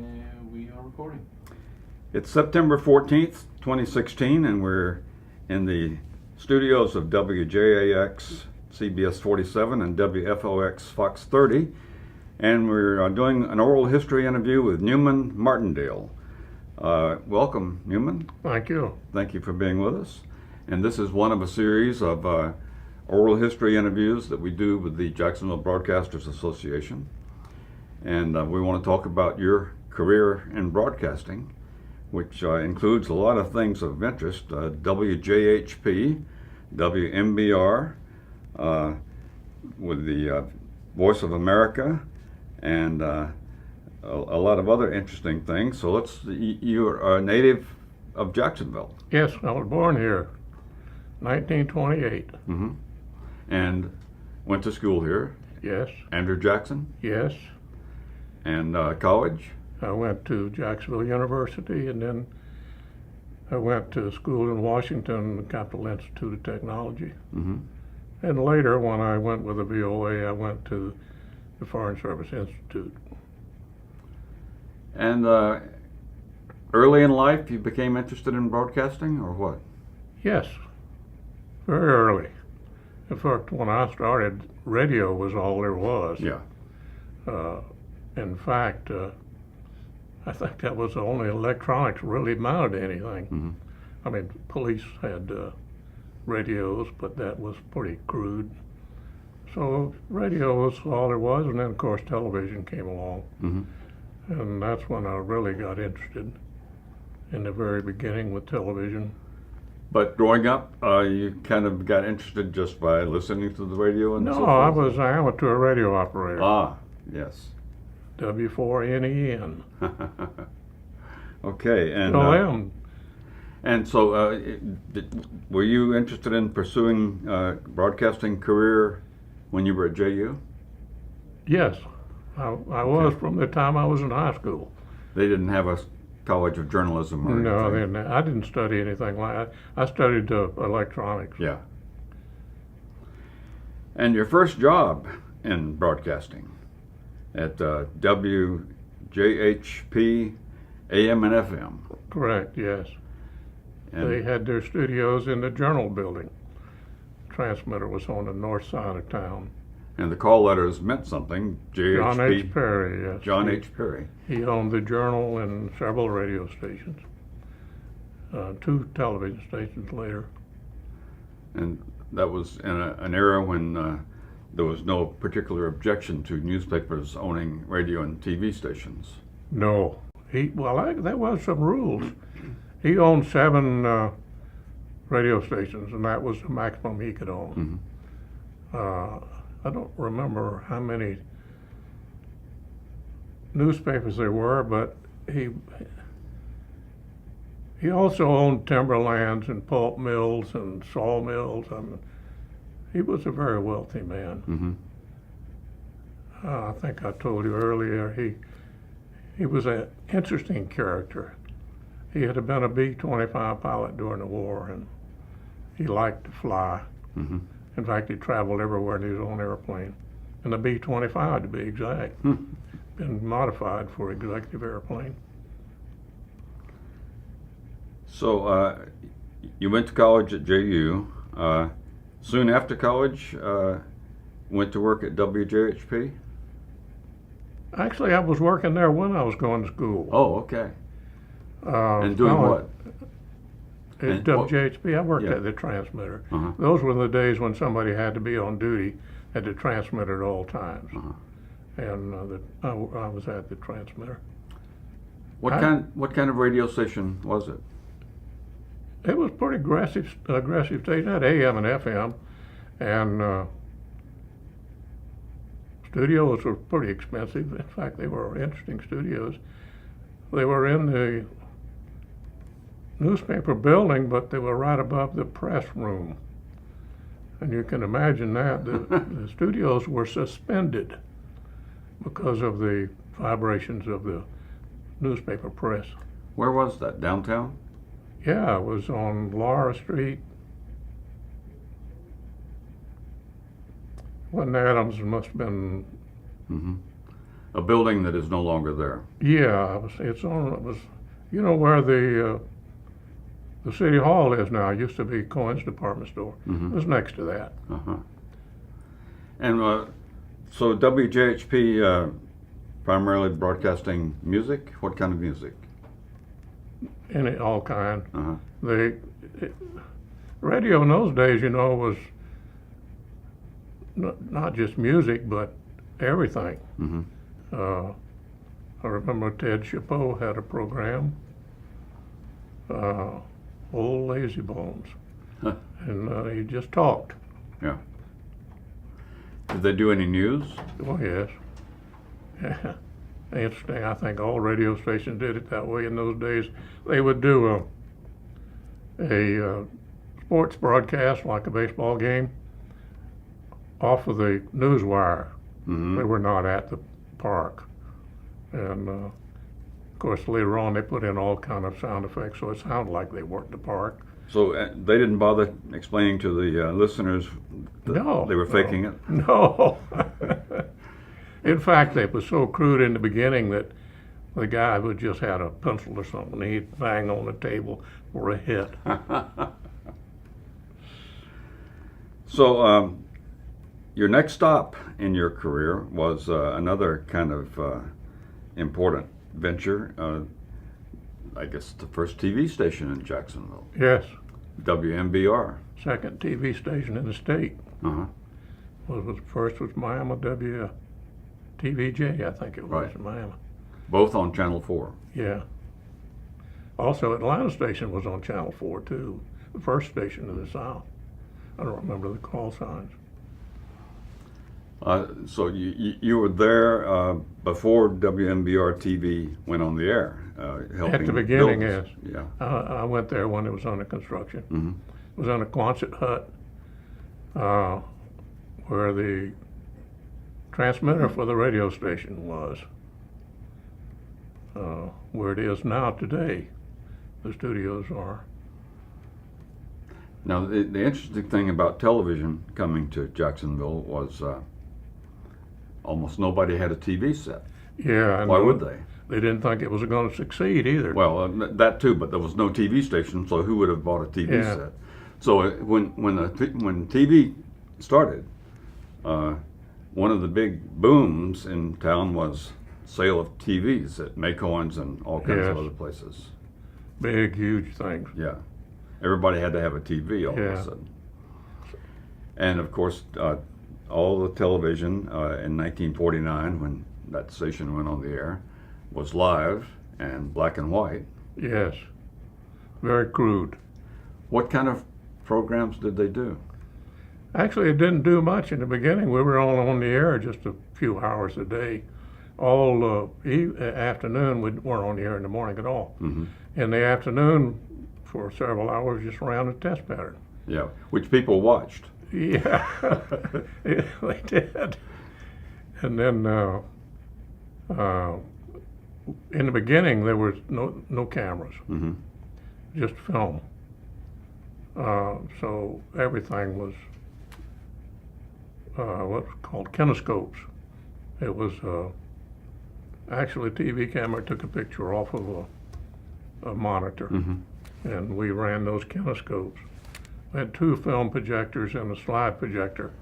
And we are recording. It's September 14th, 2016, and we're in the studios of WJAX CBS 47 and WFOX Fox 30, and we're doing an oral history interview with Newman Martindale. Welcome, Newman. Thank you. Thank you for being with us. And this is one of a series of oral history interviews that we do with the Jacksonville Broadcasters Association. And we want to talk about your career in broadcasting, which includes a lot of things of interest. WJHP, WMBR, with the Voice of America, and a lot of other interesting things. So you're a native of Jacksonville. Yes, I was born here, 1928. Mm-hmm. And went to school here. Yes. Andrew Jackson. Yes. And college. I went to Jacksonville University, and then I went to school in Washington, the Capital Institute of Technology. Mm-hmm. And later, when I went with the VOA, I went to the Foreign Service Institute. And early in life, you became interested in broadcasting, or what? Yes, very early. In fact, when I started, radio was all there was. Yeah. In fact, I think that was the only electronics really amounted to anything. Mm-hmm. I mean, police had radios, but that was pretty crude. So radio was all there was, and then of course television came along. Mm-hmm. And that's when I really got interested in the very beginning with television. But growing up, you kind of got interested just by listening to the radio and so forth? No, I was an amateur radio operator. Ah, yes. W4NEN. Okay, and Still am. And so, were you interested in pursuing broadcasting career when you were at JU? Yes, I was from the time I was in high school. They didn't have a college of journalism or No, anything? I didn't study anything like that. I studied electronics. Yeah. And your first job in broadcasting at WJHP AM and FM? Correct, yes. And They had their studios in the Journal building. Transmitter was on the north side of town. And the call letters meant something. JHP. John H. Perry, yes. John H. Perry. He owned the Journal and several radio stations. 2 television stations later. And that was in an era when there was no particular objection to newspapers owning radio and TV stations. No, there was some rules. He owned 7 radio stations, and that was the maximum he could own. Mm-hmm. I don't remember how many newspapers there were, but he also owned timberlands and pulp mills and sawmills. I mean, he was a very wealthy man. Mm-hmm. I think I told you earlier, he was an interesting character. He had been a B-25 pilot during the war, and he liked to fly. Mm-hmm. In fact, he traveled everywhere in his own airplane, and the B-25 to be exact. Been modified for executive airplane. So you went to college at JU. Soon after college, went to work at WJHP? Actually, I was working there when I was going to school. Oh, okay. And doing what? At WJHP, I worked Yeah. at the transmitter. Uh-huh. Those were the days when somebody had to be on duty at the transmitter at all times. Uh-huh. And I was at the transmitter. What kind of radio station was it? It was pretty aggressive station. It had AM and FM, and studios were pretty expensive. In fact, they were interesting studios. They were in the newspaper building, but they were right above the press room. And you can imagine that. The studios were suspended because of the vibrations of the newspaper press. Where was that? Downtown? Yeah, it was on Laura Street. Wasn't Adams? It must have been Mm-hmm. a building that is no longer there. Yeah, it was, you know where the city hall is now. It used to be Cohen's department store. It was next to that. Uh-huh. And so WJHP primarily broadcasting music? What kind of music? All kind. Uh-huh. Radio in those days, you know, was not just music, but everything. Mm-hmm. I remember Ted Chapeau had a program, Old Lazy Bones, Huh. and he just talked. Yeah. Did they do any news? Oh, yes. Yeah. Interesting. I think all radio stations did it that way in those days. They would do a sports broadcast, like a baseball game, off of the news wire. Mm-hmm. We were not at the park. And of course, later on, they put in all kind of sound effects, so it sounded like they weren't at the park. So they didn't bother explaining to the listeners that No, they were faking it? No. In fact, it was so crude in the beginning that the guy would just had a pencil or something, he'd bang on the table for a hit. So your next stop in your career was another kind of important venture, I guess the first TV station in Jacksonville, Yes, WMBR. second TV station in the state. Uh-huh. First was Miami TVJ, I think it was, Right. in Miami. Both on Channel 4. Yeah. Also, Atlanta station was on Channel 4 too, the first station in the South. I don't remember the call signs. So you were there before WMBR TV went on the air, helping At the beginning, build yes. this. Yeah. I went there when it was under construction. Mm-hmm. It was on a Quonset hut, where the transmitter for the radio station was, where it is now today. The studios are. Now, the interesting thing about television coming to Jacksonville was almost nobody had a TV set. Yeah. And Why would they? They didn't think it was going to succeed either. Well, that too, but there was no TV station, so who would have bought a TV Yeah. set? So when TV started, one of the big booms in town was sale of TVs at Maycoins and all kinds of Yes. other places. Big, huge things. Yeah, everybody had to have a TV all of Yeah. a sudden. And of course, all the television in 1949, when that station went on the air, was live and black and white. Yes. Very crude. What kind of programs did they do? Actually, it didn't do much in the beginning. We were only on the air just a few hours a day. All afternoon, we weren't on the air in the morning at all. Mm-hmm. In the afternoon, for several hours, just ran a test pattern. Yeah, which people watched. Yeah, yeah, they did. And then in the beginning, there was no cameras, Mm-hmm. just film. So everything was what's called kinescopes. It was actually a TV camera took a picture off of a monitor, Mm-hmm. and we ran those kinescopes. We had two film projectors and a slide projector,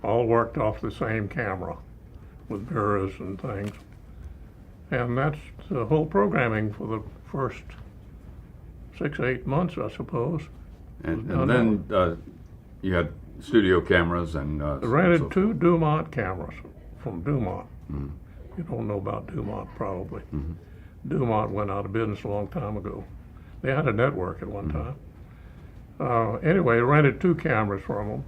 all worked off the same camera with mirrors and things. And that's the whole programming for the first 6-8 months, I suppose. And No, then you had studio cameras and I rented so two Dumont cameras from Dumont. Mm. You don't know about Dumont, probably. Mhm. Dumont went out of business a long time ago. They had a network at one time. Anyway, I rented two cameras from them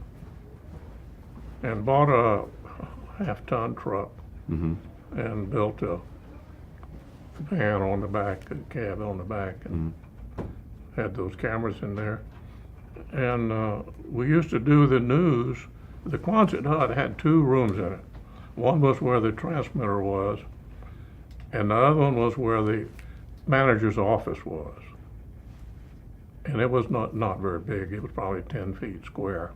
and bought a half-ton truck Mm-hmm. and built a van on the back, a cab on the back, and had those cameras in there. And we used to do the news. The Quonset hut had two rooms in it. One was where the transmitter was, and the other one was where the manager's office was. And it was not very big. It was probably 10 feet square.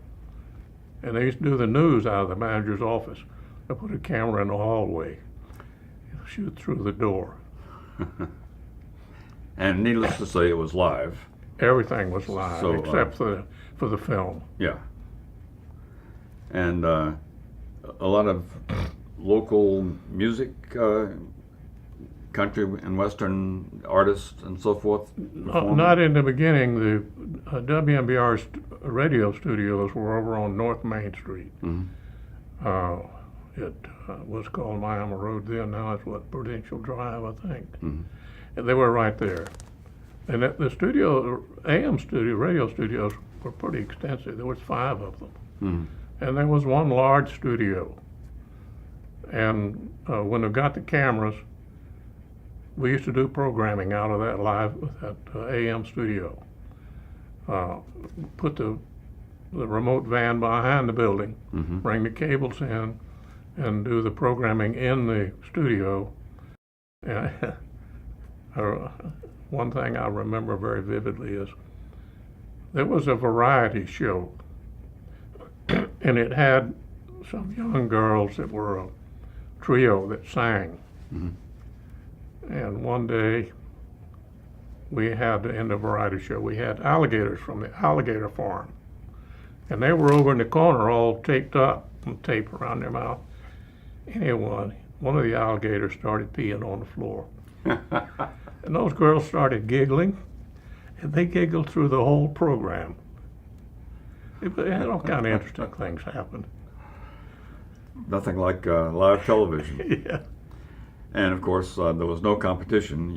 And they used to do the news out of the manager's office. They put a camera in the hallway. shoot through the door. And needless to say, it was live. Everything was live So, except for the film. Yeah. And a lot of local music, country and western artists and so forth. Not in the beginning. The WMBR radio studios were over on North Main Street. Mm-hmm. It was called Miami Road then. Now it's Prudential Drive, I think. Mm-hmm. And they were right there. And the studio, AM studio, radio studios were pretty extensive. There was 5 of them. Mm-hmm. And there was one large studio. And when they got the cameras, we used to do programming out of that AM studio. Put the remote van behind the building, Mm-hmm. bring the cables in, and do the programming in the studio. And one thing I remember very vividly is there was a variety show, and it had some young girls that were a trio that sang. Mm-hmm. And one day, we had, in the variety show, we had alligators from the alligator farm. And they were over in the corner all taped up, and tape around their mouth. Anyway, one of the alligators started peeing on the floor. And those girls started giggling, and they giggled through the whole program. It had all kind of interesting things happen. Nothing like live television. Yeah. And of course, there was no competition.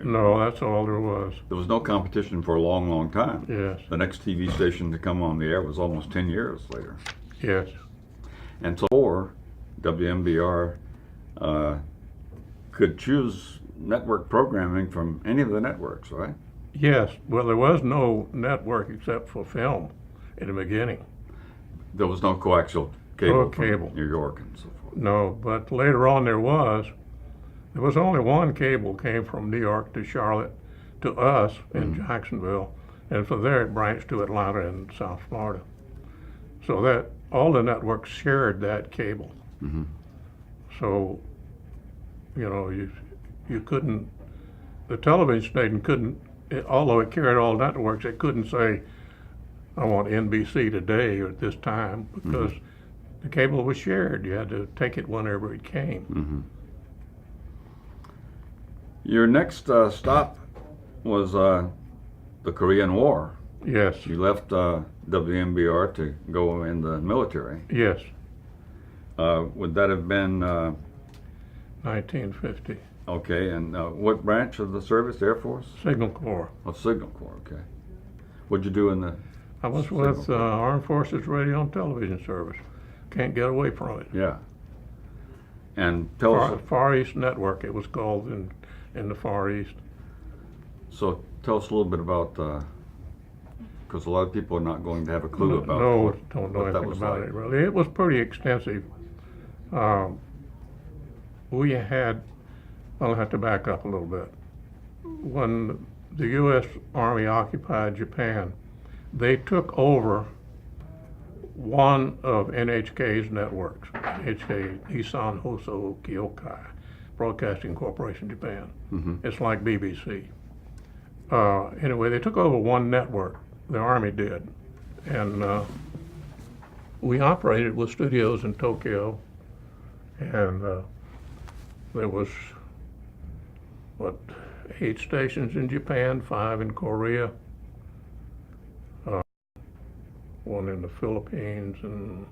No, that's all there was. There was no competition for a long, long time. Yes. The next TV station to come on the air was almost 10 years later. Yes. And so, WMBR could choose network programming from any of the networks, right? Yes. Well, there was no network except for film in the beginning. There was no coaxial cable No from cable. New York and so forth. No, but later on there was. There was only one cable came from New York to Charlotte to us in Jacksonville, and from there it branched to Atlanta and South Florida. So that all the networks shared that cable. Mm-hmm. So, you couldn't, the television station couldn't, although it carried all networks, it couldn't say, I want NBC today or at this time, because the cable was shared. You had to take it whenever it came. Mm-hmm. Your next stop was the Korean War. Yes, You left WMBR to go in the military. yes, Would that have been 1950. okay? And what branch of the service? Air Force? Signal Corps. Oh, Signal Corps. Okay. What'd you do in the? I was Signal with Corps. Armed Forces Radio and Television Service. Can't get away from it. Yeah. And tell us. Far East Network, it was called in the Far East. So tell us a little bit about, because a lot of people are not going to have a clue about Don't know what that anything was about like. it really. It was pretty extensive. We had, I'll have to back up a little bit. When the U.S. Army occupied Japan, they took over one of NHK's networks, NHK, Nissan Hoso Kyokai, Broadcasting Corporation Japan. Mm-hmm. It's like BBC. Anyway, they took over one network, the Army did, and we operated with studios in Tokyo, and there was, 8 stations in Japan, 5 in Korea, 1 in the Philippines and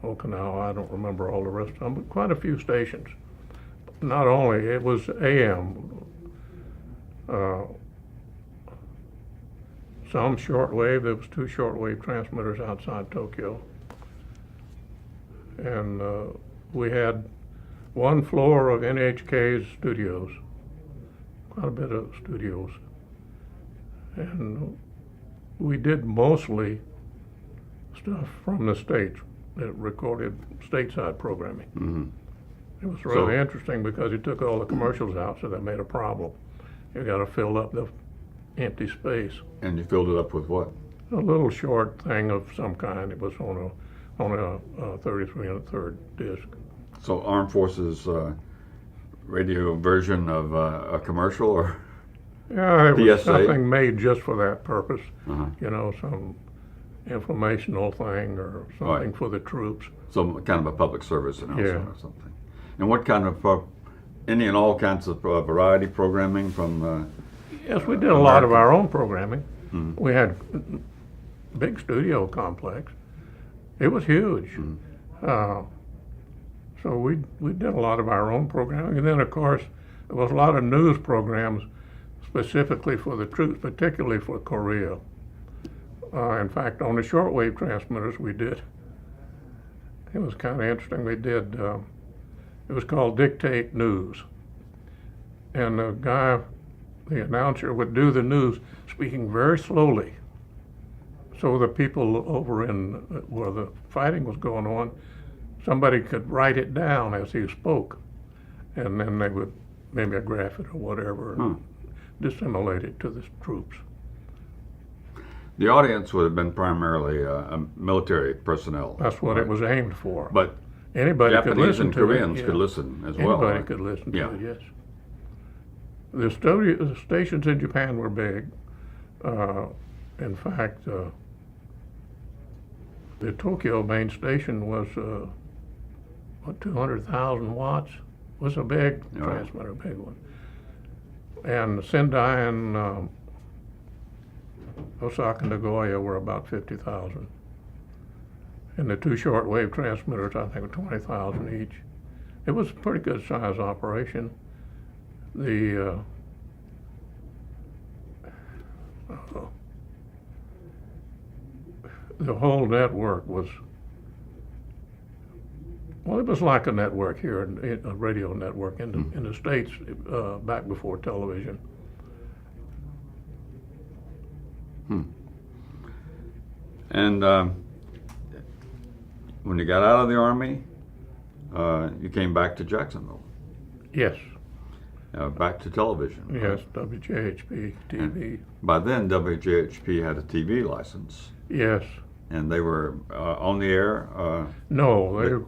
Okinawa. I don't remember all the rest of them, but quite a few stations. Not only, it was AM, some shortwave. There was 2 shortwave transmitters outside Tokyo. And we had 1 floor of NHK's studios, quite a bit of studios. And we did mostly stuff from the States that recorded stateside programming. Mm-hmm. It was really interesting because it took all the commercials out, so that made a problem. You got to fill up the empty space. And you filled it up with what? A little short thing of some kind. It was on a 33 1/3 disc. So Armed Forces radio version of a commercial, or Yeah, it was PSA? something made just for that purpose. Uh-huh. You know, some informational thing or something Right. for the troops. Some kind of a public service announcement Yeah. or something? And what kind of any and all kinds of variety programming from? Yes, we did a lot of American. our own programming. Mhm. We had big studio complex. It was huge. So we did a lot of our own programming. And then, of course, there was a lot of news programs specifically for the troops, particularly for Korea. In fact, on the shortwave transmitters we did, it was kind of interesting. We did, it was called Dictate News. And the guy, the announcer, would do the news speaking very slowly. So the people over in where the fighting was going on, somebody could write it down as he spoke. And then they would mimeograph it or whatever and dissimulate it to the troops. The audience would have been primarily military personnel. That's what it was aimed for. But Anybody could Japanese listen and to Koreans it. could Yeah. listen as well. Anybody right? could listen Yeah. to it, yes. The stations in Japan were big. In fact, the Tokyo main station was, 200,000 watts? Was a big Right. transmitter, a big one. And Sendai and Osaka and Nagoya were about 50,000. And the two shortwave transmitters, I think, were 20,000 each. It was a pretty good size operation. The whole network was, well, it was like a network here, a radio network in the States back before television. And when you got out of the Army, you came back to Jacksonville, Yes, back to television. yes, WJHP TV. By then, WJHP had a TV license, Yes. and they were on the air. No,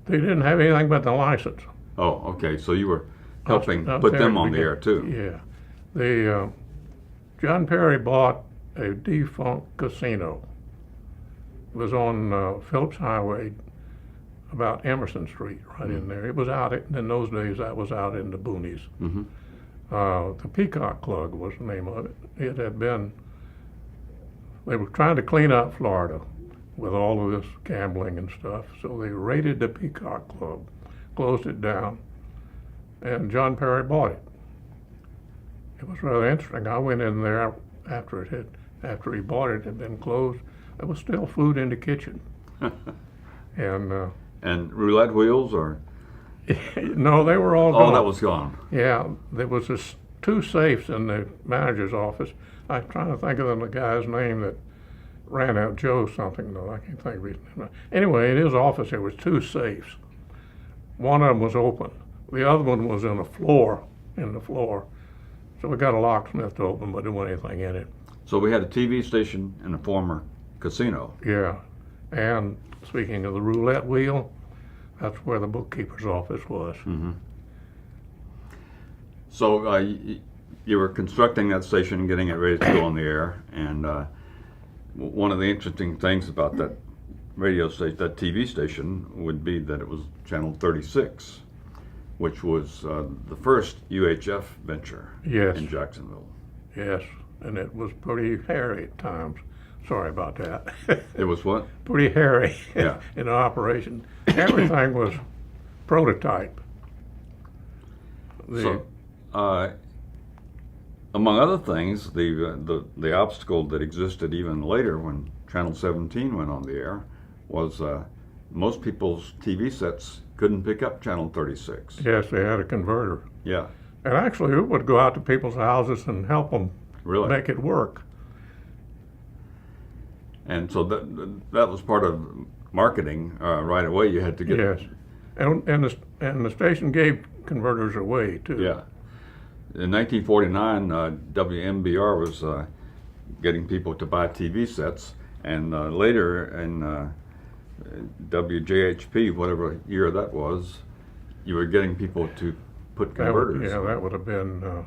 they didn't have anything but the license. Oh, okay. So you were helping I'll put tell them you on the again. air too. Yeah. John Perry bought a defunct casino. It was on Phillips Highway, about Emerson Street, right in there. It was out, in those days, that was out in the boonies. Mm-hmm. The Peacock Club was the name of it. It had been, they were trying to clean up Florida with all of this gambling and stuff, so they raided the Peacock Club, closed it down, and John Perry bought it. It was rather interesting. I went in there after he bought it, it had been closed. There was still food in the kitchen. And roulette wheels, or No, they were all gone. that was gone. Yeah, there was two safes in the manager's office. I'm trying to think of the guy's name that ran out, Joe something, though. I can't think of his name. Anyway, in his office there was two safes. One of them was open. The other one was in the floor. So we got a locksmith to open, but there wasn't anything in it. So we had a TV station and a former casino. Yeah, and speaking of the roulette wheel, that's where the bookkeeper's office was. Mm-hmm. So you were constructing that station and getting it ready to go on the air, and one of the interesting things about that radio station, that TV station, would be that it was channel 36, which was the first UHF venture Yes. in Jacksonville. Yes, and it was pretty hairy at times. Sorry about that. It was what? Pretty hairy Yeah. in operation. Everything was prototype. So, among other things, the obstacle that existed even later when Channel 17 went on the air was most people's TV sets couldn't pick up Channel 36. Yes, they had a converter. Yeah, And actually, it would go out to people's houses and help them really. make it work. And so that was part of marketing right away. You had to get Yes. And the station gave converters away, too. Yeah. In 1949, WMBR was getting people to buy TV sets, and later in WJHP, whatever year that was, you were getting people to put That would, converters. yeah, that would have been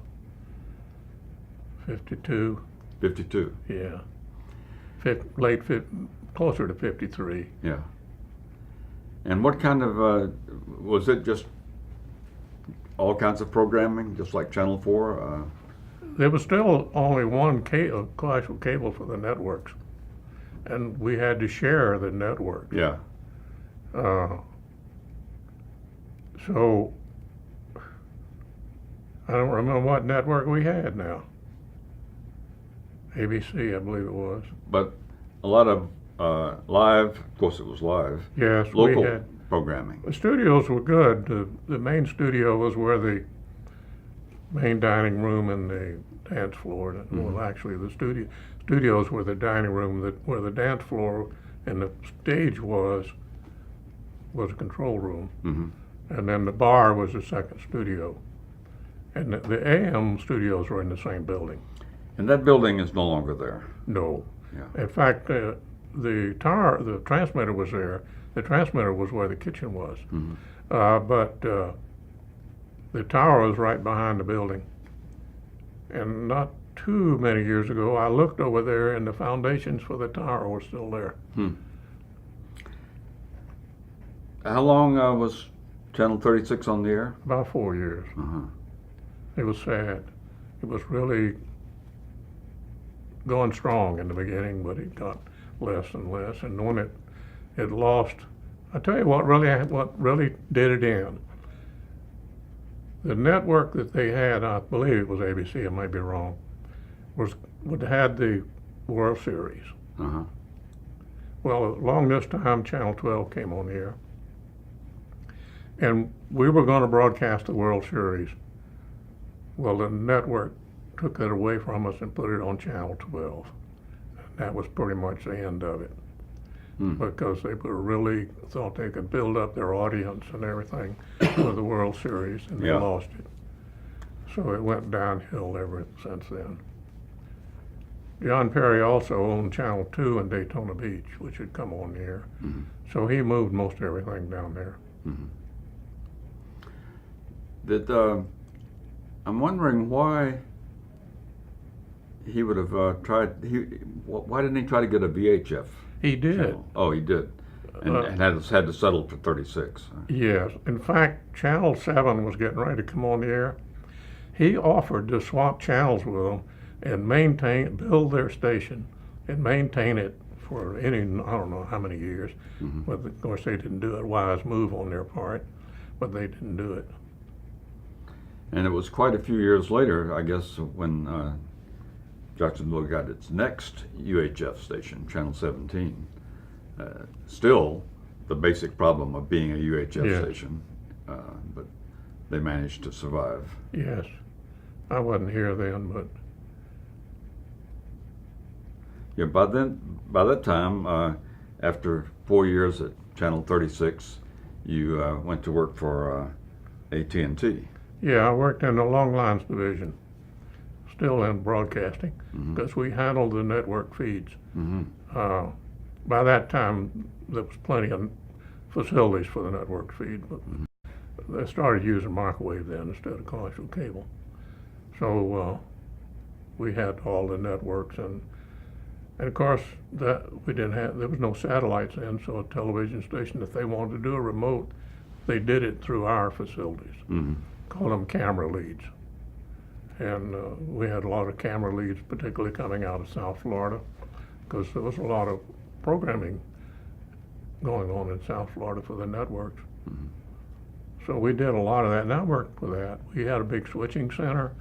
52. 52. Yeah, closer to 53. Yeah. And what kind of was it? Just all kinds of programming, just like Channel 4? There was still only one coaxial cable for the networks, and we had to share the network. Yeah. So I don't remember what network we had now. ABC, I believe it was. But a lot of live, of course it was live, Yes, local we had. programming. The studios were good. The main studio was where the main dining room and the dance floor. Well, actually, the studios were the dining room. Where the dance floor and the stage was a control room, and then the bar was the second studio. And the AM studios were in the same building. And that building is no longer there. No, Yeah. in fact, the transmitter was there. The transmitter was where the kitchen was, but the tower was right behind the building. And not too many years ago, I looked over there, and the foundations for the tower were still there. How long was Channel 36 on the air? About 4 years. It was sad. It was really going strong in the beginning, but it got less and less. And when it lost, I tell you what really did it in. The network that they had, I believe it was ABC, I might be wrong, had the World Series. Well, along this time, Channel 12 came on the air, and we were going to broadcast the World Series. Well, the network took it away from us and put it on Channel 12. That was pretty much the end of it, because they really thought they could build up their audience and everything for the World Series, and they lost it. So it went downhill ever since then. John Perry also owned Channel 2 in Daytona Beach, which had come on the air. So he moved most everything down there. I'm wondering why he would have tried. Why didn't he try to get a VHF? He did. Channel? Oh, he did, and had to settle for 36. Yes. In fact, Channel 7 was getting ready to come on the air. He offered to swap channels with them and build their station and maintain it for I don't know how many years. But of course they didn't do it. Wise move on their part, but they didn't do it. And it was quite a few years later, I guess, when Jacksonville got its next UHF station, Channel 17. Still, the basic problem of being a UHF station, but they managed to survive. Yes, I wasn't here then, but yeah. By that time, after 4 years at Channel 36, you went to work for AT&T. yeah, I worked in the long lines division, still in broadcasting, because we handled the network feeds. By that time, there was plenty of facilities for the network feed, but they started using microwave then instead of coaxial cable. So we had all the networks, and of course there was no satellites then, so a television station, if they wanted to do a remote, they did it through our facilities. Called them camera leads. And we had a lot of camera leads, particularly coming out of South Florida, because there was a lot of programming going on in South Florida for the networks. So we did a lot of that, and I worked for that. We had a big switching center.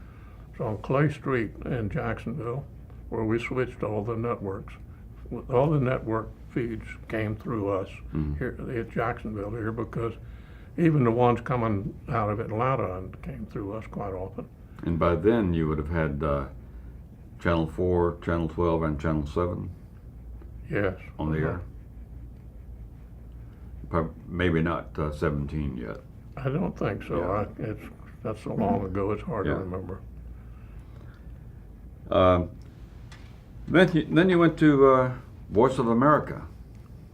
It's on Clay Street in Jacksonville, where we switched all the networks. All the network feeds came through us here at Jacksonville here, because even the ones coming out of Atlanta came through us quite often. And by then you would have had Channel 4, Channel 12, and Channel 7 Yes. on the air. Maybe not 17 yet. I don't think so. Yeah. That's so long ago, it's hard to Yeah. remember. Then you went to Voice of America.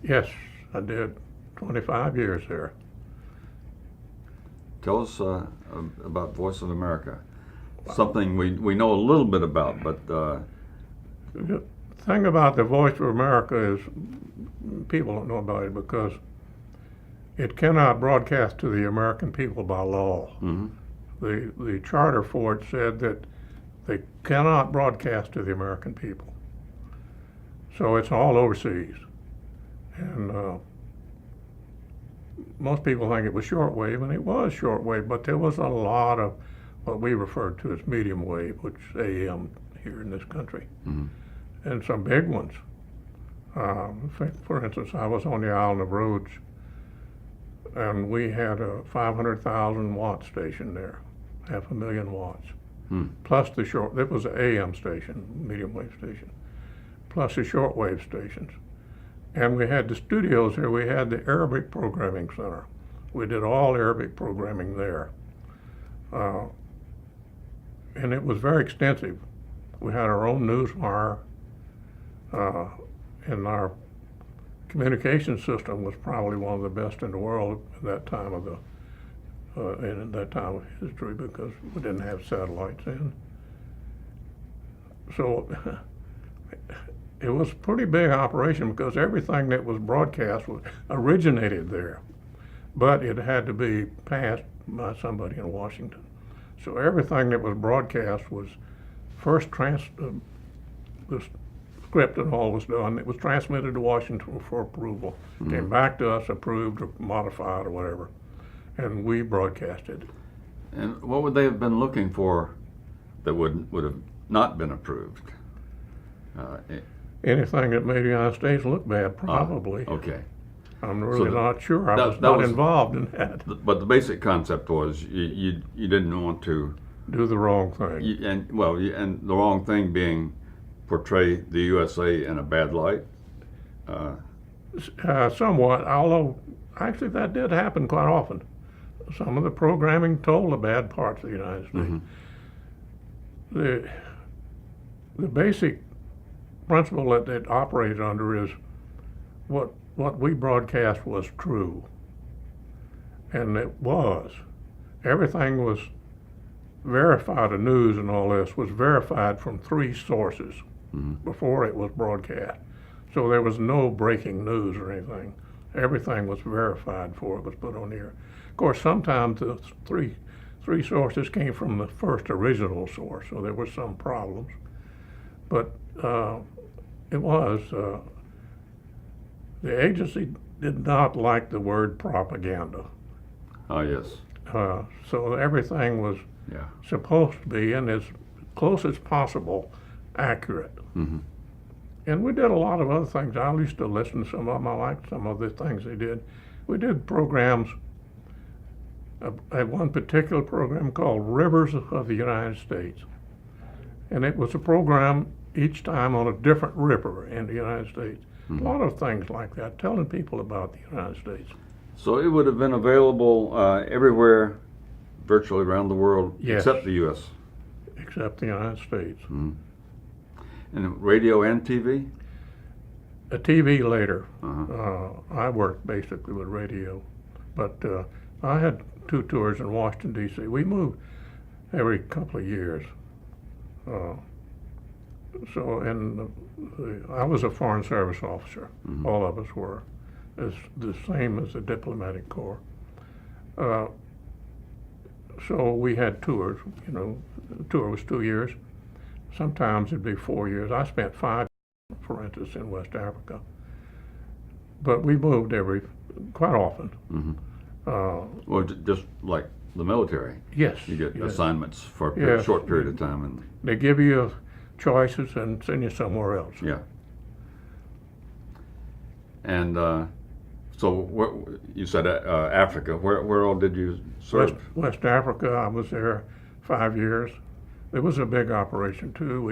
Yes, I did. 25 years there. Tell us about Voice of America. Something we know a little bit about, but The thing about the Voice of America is people don't know about it because it cannot broadcast to the American people by law. mm-hmm. The charter for it said that they cannot broadcast to the American people. So it's all overseas. And most people think it was shortwave, and it was shortwave, but there was a lot of what we refer to as medium wave, which is AM here in this country, Mm-hmm. and some big ones. For instance, I was on the Island of Rhodes, and we had a 500,000 watt station there, 500,000 watts, plus the short. It was an AM station, medium wave station, plus the shortwave stations. And we had the studios here. We had the Arabic Programming Center. We did all Arabic programming there. And it was very extensive. We had our own newswire, and our communication system was probably one of the best in the world at that time of in that time of history, because we didn't have satellites in. So it was a pretty big operation because everything that was broadcast originated there, but it had to be passed by somebody in Washington. So everything that was broadcast was first the script and all was done. It was transmitted to Washington for approval. Mm-hmm. Came back to us, approved or modified or whatever, and we broadcasted. And what would they have been looking for that would have not been approved? Anything that made the United States look bad, probably. Okay. I'm really not sure. I was not involved in that. But the basic concept was you didn't want to do the wrong thing. And the wrong thing being portray the USA in a bad light. Somewhat, although actually that did happen quite often. Some of the programming told the bad parts of the United States. Mm-hmm. The basic principle that it operated under is what we broadcast was true, and it was. Everything was verified. The news and all this was verified from 3 sources before it was broadcast. So there was no breaking news or anything. Everything was verified before it was put on the air. Of course, sometimes the three sources came from the first original source, so there were some problems. But it was. The agency did not like the word propaganda. Oh, yes. So everything was supposed to be, and as close as possible, accurate. Mm-hmm. And we did a lot of other things. I used to listen to some of them. I liked some of the things they did. We did programs. I had one particular program called Rivers of the United States. And it was a program each time on a different river in the United States. Mm-hmm. A lot of things like that, telling people about the United States. So it would have been available everywhere, virtually around the world, except the U.S. Except the United States. Mm-hmm. And radio and TV? TV later. I worked basically with radio, but I had 2 tours in Washington, D.C. We moved every couple of years. I was a Foreign Service officer. Mm-hmm. All of us were. It's the same as the diplomatic corps. So we had tours. The tour was 2 years. Sometimes it'd be 4 years. I spent 5, for instance, in West Africa. But we moved quite often. Mm-hmm. Well, just like the military. Yes. You get assignments for a short period of time. And they give you choices and send you somewhere else. Yeah. And so you said Africa. Where all did you serve? West Africa, I was there 5 years. It was a big operation too.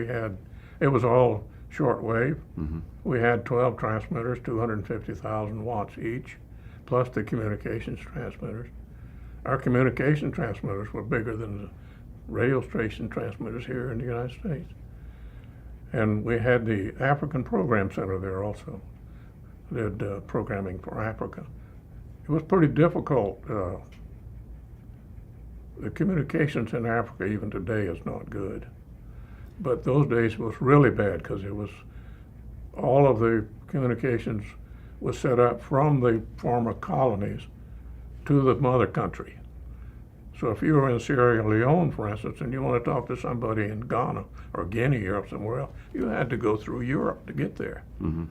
It was all shortwave. Mm-hmm. We had 12 transmitters, 250,000 watts each, plus the communications transmitters. Our communication transmitters were bigger than the radio station transmitters here in the United States. And we had the African Program Center there also. Did programming for Africa. It was pretty difficult the communications in Africa even today is not good. But those days was really bad because it was all of the communications was set up from the former colonies to the mother country. So if you were in Sierra Leone, for instance, and you want to talk to somebody in Ghana or Guinea or somewhere else, you had to go through Europe to get there. Mm-hmm.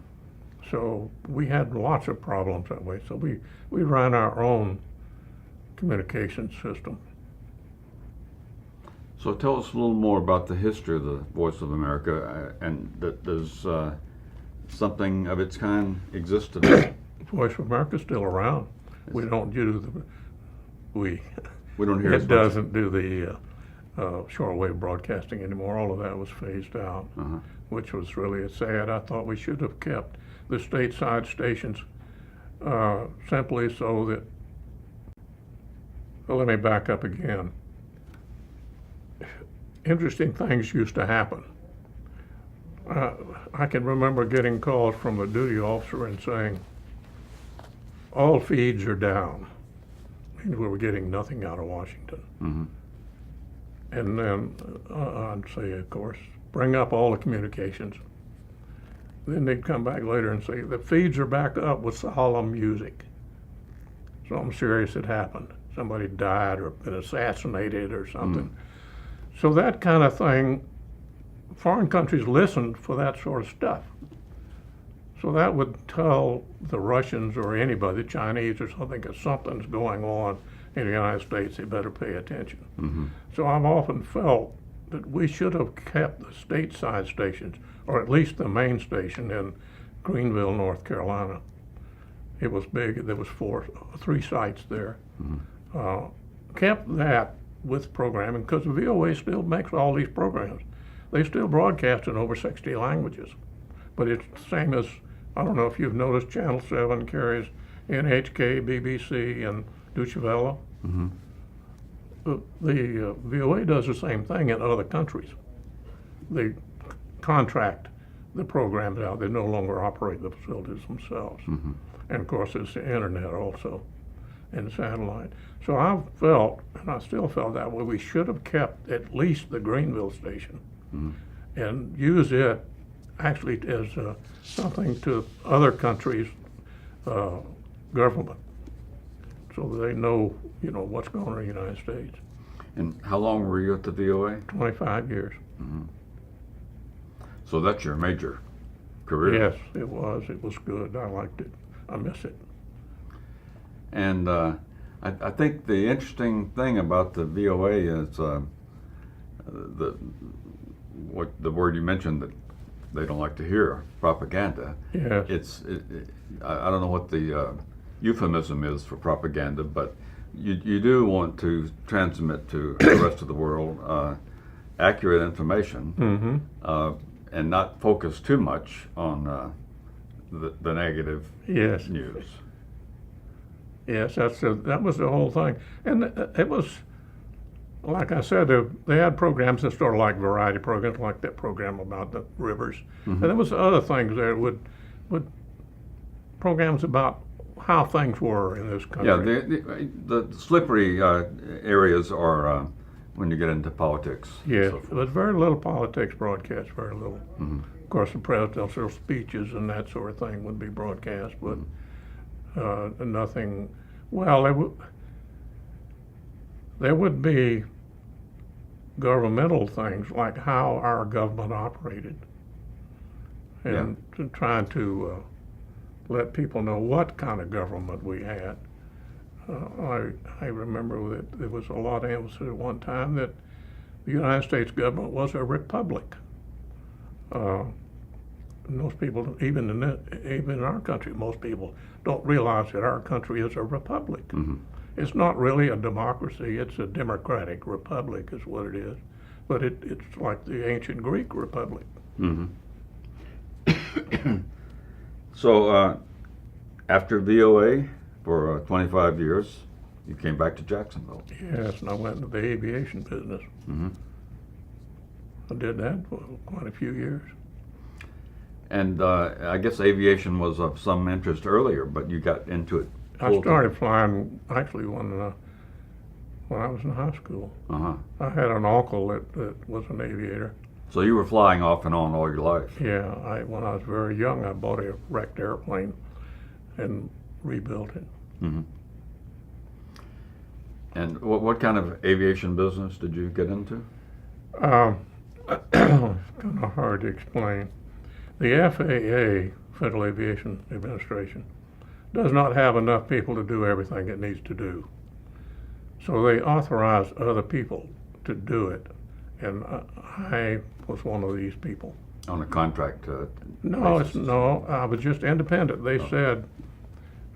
So we had lots of problems that way. So we ran our own communication system. So tell us a little more about the history of the Voice of America, and does something of its kind exist today? Voice of America is still around. We don't do We don't hear it doesn't do the shortwave broadcasting anymore. All of that was phased out, which was really sad. I thought we should have kept the stateside stations simply so that, well, let me back up again. Interesting things used to happen. I can remember getting calls from a duty officer and saying, all feeds are down. Means we were getting nothing out of Washington. Mm-hmm. And then I'd say, of course, bring up all the communications. Then they'd come back later and say, the feeds are back up with solemn music. Something serious had happened. Somebody died or been assassinated or something. So that kind of thing, foreign countries listened for that sort of stuff. So that would tell the Russians or anybody, the Chinese or something, that something's going on in the United States, they better pay attention. Mm-hmm. So I've often felt that we should have kept the stateside stations, or at least the main station in Greenville, North Carolina. It was big, there was three sites there. Mm-hmm. Kept that with programming, because the VOA still makes all these programs. They still broadcast in over 60 languages. But it's the same as, I don't know if you've noticed, Channel 7 carries NHK, BBC, and Deutsche Welle. Mm-hmm. The VOA does the same thing in other countries. They contract the programs out. They no longer operate the facilities themselves. Mm-hmm. And of course, there's the internet also and satellite. So I've felt, and I still felt that way, we should have kept at least the Greenville station and use it actually as something to other countries' government, so that they know, what's going on in the United States. And how long were you at the VOA? 25 years. Mm-hmm. So that's your major career? Yes, it was. It was good. I liked it. I miss it. And I think the interesting thing about the VOA is the word you mentioned that they don't like to hear, propaganda. Yes. I don't know what the euphemism is for propaganda, but you do want to transmit to the rest of the world accurate information, and not focus too much on the negative news. Yes, that was the whole thing. And it was, like I said, they had programs that sort of like variety programs, like that program about the rivers. And there was other things there would programs about how things were in this country. Yeah, the slippery areas are when you get into politics. Yes, and so there was very little politics broadcast, very little. Of course, the presidential speeches and that sort of thing would be broadcast, but nothing. Well, there would be governmental things like how our government operated, and trying to let people know what kind of government we had. I remember that there was a lot of emphasis at one time that the United States government was a republic. Most people, even in our country, most people don't realize that our country is a republic. It's not really a democracy, it's a democratic republic is what it is. But it's like the ancient Greek republic. So after VOA for 25 years, you came back to Jacksonville. Yes, and I went into the aviation business. I did that for quite a few years. And I guess aviation was of some interest earlier, but you got into it I started flying actually when when I was in high school. Uh-huh. I had an uncle that was an aviator. So you were flying off and on all your life? Yeah, when I was very young, I bought a wrecked airplane and rebuilt it. Mm-hmm. And what kind of aviation business did you get into? It's kind of hard to explain. The FAA, Federal Aviation Administration, does not have enough people to do everything it needs to do. So they authorize other people to do it, and I was one of these people. On a contract No, basis? I was just independent. They said,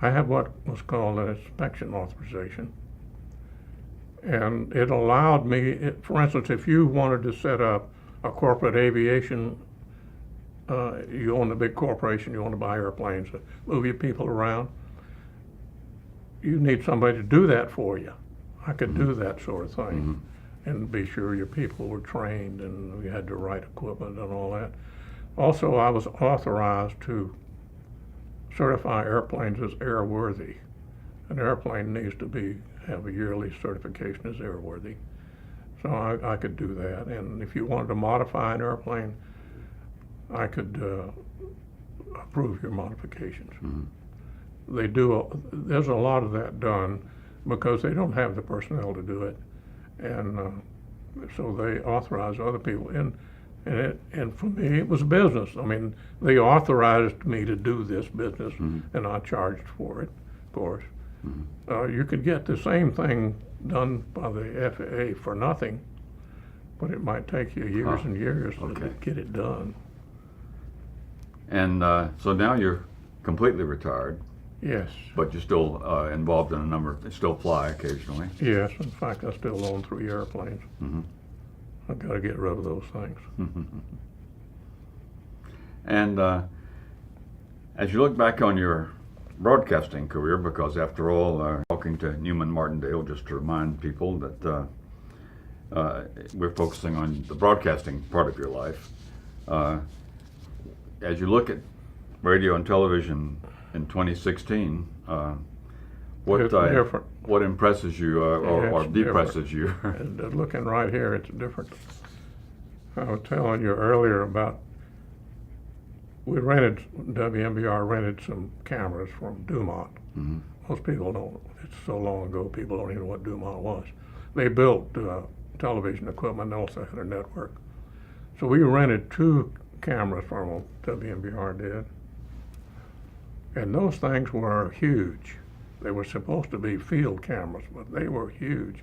I had what was called an inspection authorization. And it allowed me, for instance, if you wanted to set up a corporate aviation, you own a big corporation, you want to buy airplanes, move your people around, you need somebody to do that for you. I could do that sort of thing and be sure your people were trained and we had the right equipment and all that. Also, I was authorized to certify airplanes as airworthy. An airplane needs to have a yearly certification as airworthy. So I could do that. And if you wanted to modify an airplane, I could approve your modifications. There's a lot of that done because they don't have the personnel to do it. And so they authorize other people. And for me, it was business. I mean, they authorized me to do this business, and I charged for it, of course. You could get the same thing done by the FAA for nothing, but it might take you years and years to get it done. And so now you're completely retired. Yes. But you're still involved in still fly occasionally. Yes, in fact, I still own 3 airplanes. I've got to get rid of those things. And as you look back on your broadcasting career, because after all, talking to Newman Martindale, just to remind people that we're focusing on the broadcasting part of your life. As you look at radio and television in 2016, what impresses you or depresses you? And looking right here, it's different. I was telling you earlier about WMBR rented some cameras from Dumont. Most people don't. It's so long ago, people don't even know what Dumont was. They built television equipment and also had a network. So we rented 2 cameras from them, WMBR did. And those things were huge. They were supposed to be field cameras, but they were huge.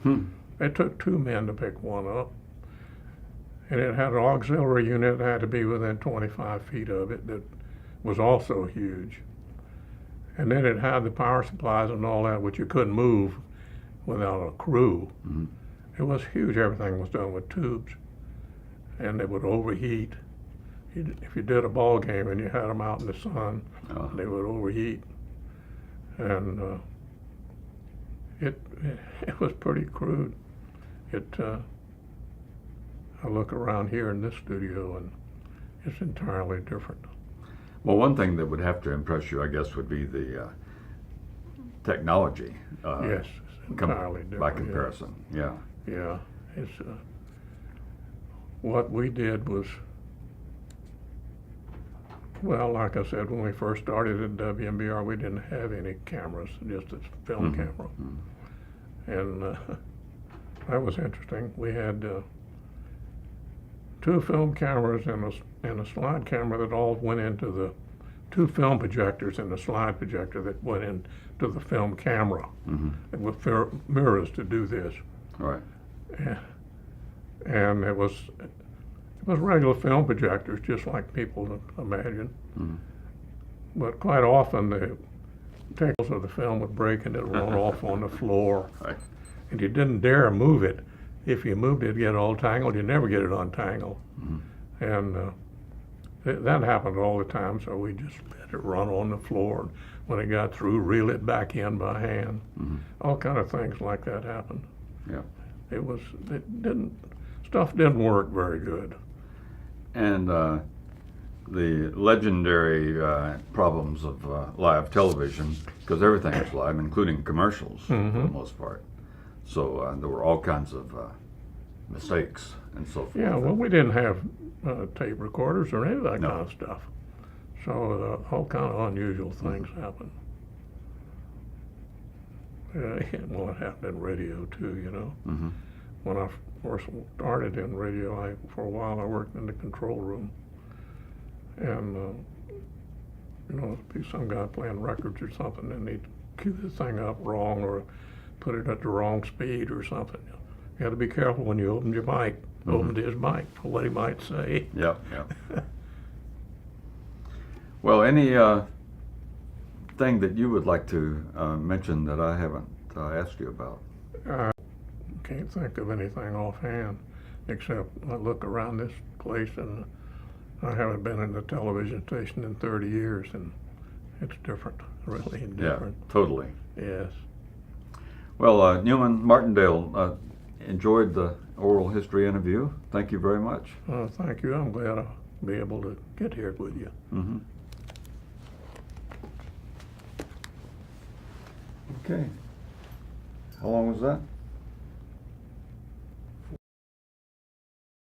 It took 2 men to pick one up. And it had an auxiliary unit that had to be within 25 feet of it that was also huge. And then it had the power supplies and all that, which you couldn't move without a crew. It was huge. Everything was done with tubes. And they would overheat. If you did a ball game and you had them out in the sun, they would overheat. And it was pretty crude. I look around here in this studio and it's entirely different. Well, one thing that would have to impress you, I guess, would be the technology. Yes, it's entirely different. By comparison, yeah. Yeah, it's what we did was, well, like I said, when we first started at WMBR, we didn't have any cameras, just a film camera. And that was interesting. We had 2 film cameras and a slide camera that all went into the 2 film projectors and the slide projector that went into the film camera. And with mirrors to do this. Right. And it was regular film projectors, just like people imagine. But quite often the tables of the film would break and it would run off on the floor. Right. And you didn't dare move it. If you moved it, it'd get all tangled. You never get it untangled. And that happened all the time, so we just let it run on the floor. When it got through, reel it back in by hand. All kind of things like that happened. Yeah. Stuff didn't work very good. And the legendary problems of live television, because everything is live, including commercials for the most part. So there were all kinds of mistakes and so forth. Yeah, well, we didn't have tape recorders or any of that No. kind of stuff. So all kind of unusual things happened. Well, it happened in radio too, you know. Mm-hmm. When I first started in radio, for a while I worked in the control room. And, you know, there'd be some guy playing records or something, and he'd cue the thing up wrong or put it at the wrong speed or something. You had to be careful when you opened your mic, opened his mic, for what he might say. Yep, yep. Well, any thing that you would like to mention that I haven't asked you about? I can't think of anything offhand, except I look around this place and I haven't been in a television station in 30 years, and it's different, really different. Yeah, totally. Yes. Well, Newman, Martindale, enjoyed the oral history interview. Thank you very much. Thank you. I'm glad I'll be able to get here with you. Mm-hmm. Okay. How long was that?